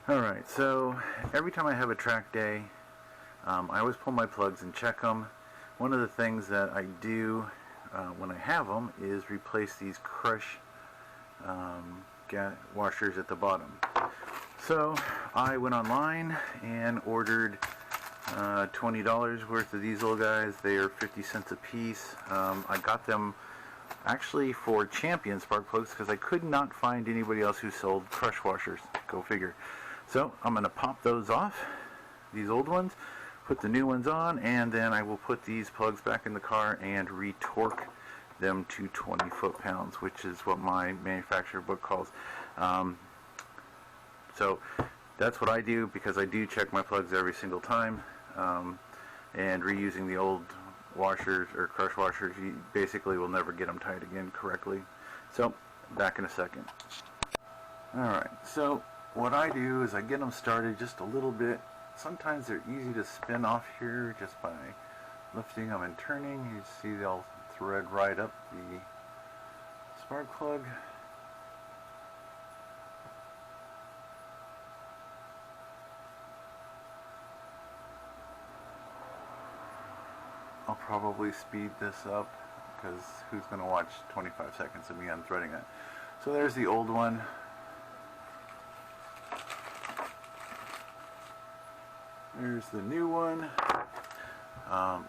Alright, so every time I have a track day, I always pull my plugs and check them. One of the things that I do when I have them is replace these crush washers at the bottom. So I went online and ordered $20 worth of these little guys. They are 50 cents a piece. I got them actually for Champion spark plugs because I could not find anybody else who sold crush washers. Go figure. So I'm going to pop those off, these old ones, put the new ones on, and then I will put these plugs back in the car and re-torque them to 20 foot-pounds, which is what my manufacturer book calls. So that's what I do, because I do check my plugs every single time, and reusing the old washers or crush washers, you basically will never get them tied again correctly. So back in a second. Alright, so what I do is I get them started just a little bit. Sometimes they're easy to spin off here just by lifting them and turning. You see they'll thread right up the spark plug. I'll probably speed this up because who's going to watch 25 seconds of me unthreading it? So there's the old one. There's the new one.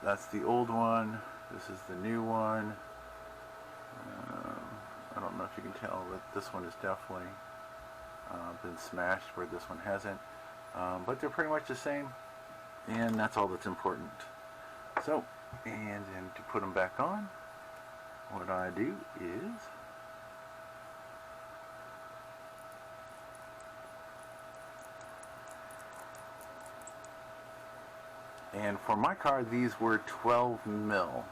That's the old one. This is the new one. I don't know if you can tell, but this one is definitely been smashed where this one hasn't. But they're pretty much the same, and that's all that's important. So, and then to put them back on, what I do is and for my car these were 12 mil.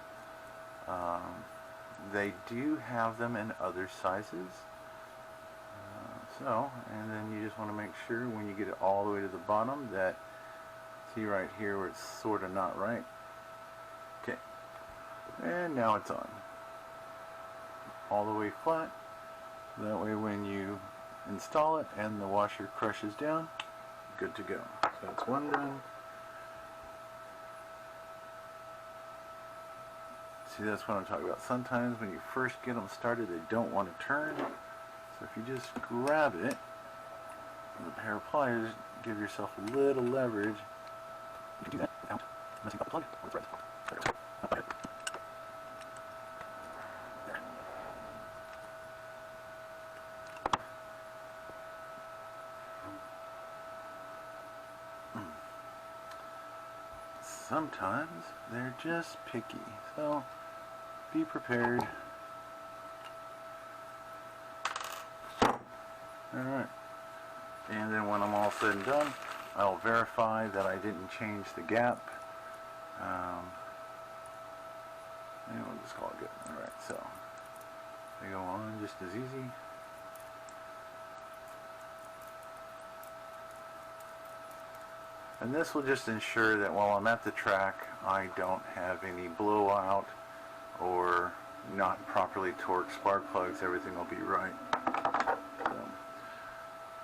They do have them in other sizes. And then you just want to make sure when you get it all the way to the bottom that, see right here where it's sort of not right. Okay, and now it's on. All the way flat. That way when you install it and the washer crushes down, good to go. So that's one done. See, that's what I'm talking about. Sometimes when you first get them started, they don't want to turn. So if you just grab it with a pair of pliers, give yourself a little leverage. You can do that without messing up the plug or the threads. There. Sometimes they're just picky, so be prepared. Alright, and then when I'm all said and done, I'll verify that I didn't change the gap. And we'll just call it good. Alright, so they go on just as easy. And this will just ensure that while I'm at the track, I don't have any blowout or not properly torqued spark plugs. Everything will be right.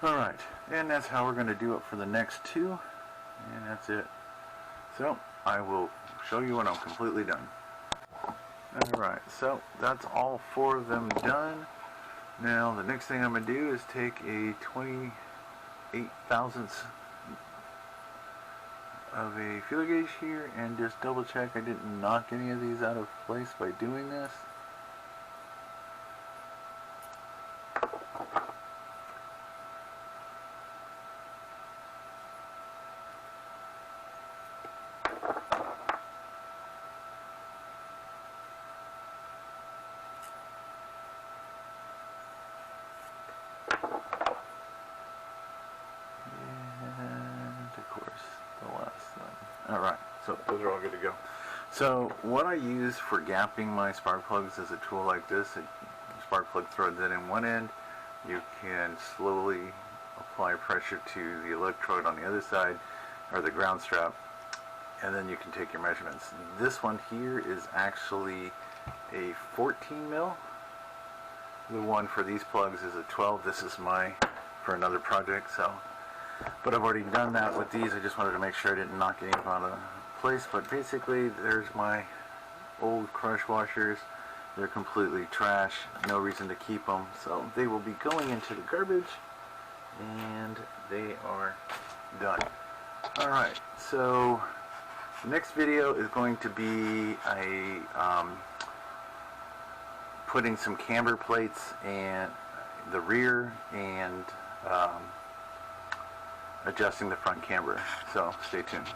Alright, and that's how we're going to do it for the next two, and that's it. So, I will show you when I'm completely done. Alright, so that's all four of them done. Now, the next thing I'm going to do is take a 28 thousandths of a feeler gauge here and just double check I didn't knock any of these out of place by doing this. Alright, so those are all good to go. So what I use for gapping my spark plugs is a tool like this. Spark plug threads in one end. You can slowly apply pressure to the electrode on the other side, or the ground strap, and then you can take your measurements. This one here is actually a 14 mil. The one for these plugs is a 12. This is my for another project, so but I've already done that with these. I just wanted to make sure I didn't knock any of them out of place. But basically, there's my old crush washers. They're completely trash, no reason to keep them, so they will be going into the garbage, and they are done. Alright, so the next video is going to be putting some camber plates in the rear and adjusting the front camber, so stay tuned.